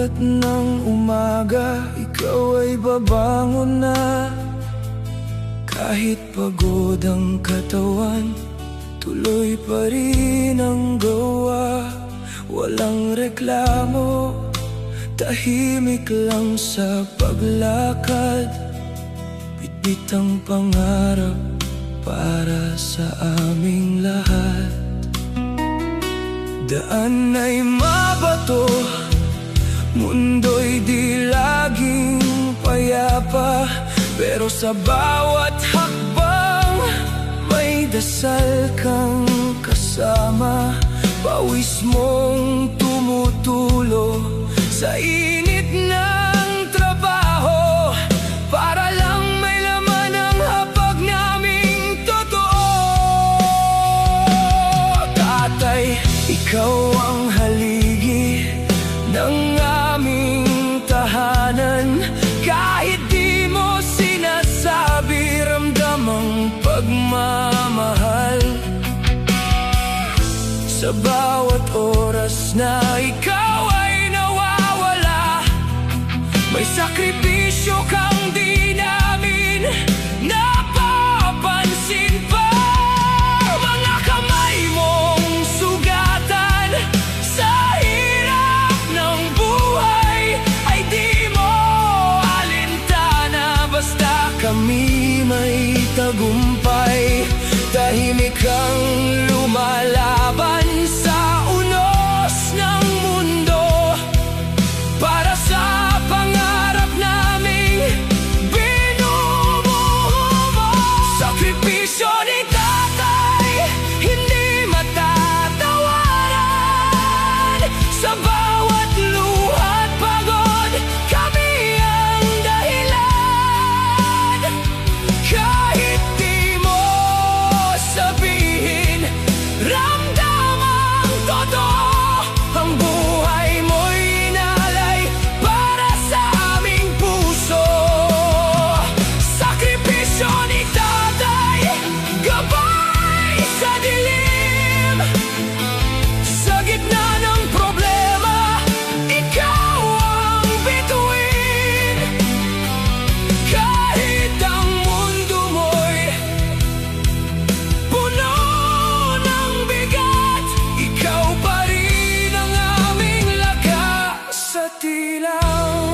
Mulat ng umaga, ikaw ay babangon na. Kahit pagod ang katawan, tuloy pa rin ang gawa. Walang reklamo, tahimik lang sa paglakad. Bitbit ang pangarap para sa aming lahat. Daan ay mabato, mundo'y di laging payapa, pero sa bawat hakbang may dasal kang kasama. Pawis mong tumutulo sa init ng trabaho, para lang may laman ang hapag naming totoo. Tatay, ikaw ang haligi ng aming tahanan. Kahit di mo sinasabi, ramdam ang pagmamahal. Sa bawat oras na ikaw ay nawawala, may sakripisyo kang di namin napapansin pa. Mga kamay mong sugatan sa hirap ng buhay ay di mo alintana. Basta kami may tagumpay, tahimik kang lumalaban sa unos ng mundo, para sa pangarap naming binumumo. Sakripisyo ni tatay, hindi matatawaran. Sa bawat luha at pagod, kami ang dahilan. Kahit di mo sabihin, ramdam ang totoo. Ang buhay mo'y inalay para sa aming puso. Sakripisyo ni tatay, gabay sa dilim. Sa gitna ng problema, ikaw ang bituin. Kahit ang mundo mo'y puno ng bigat, ikaw pa rin ang aming lakas sa tilaw.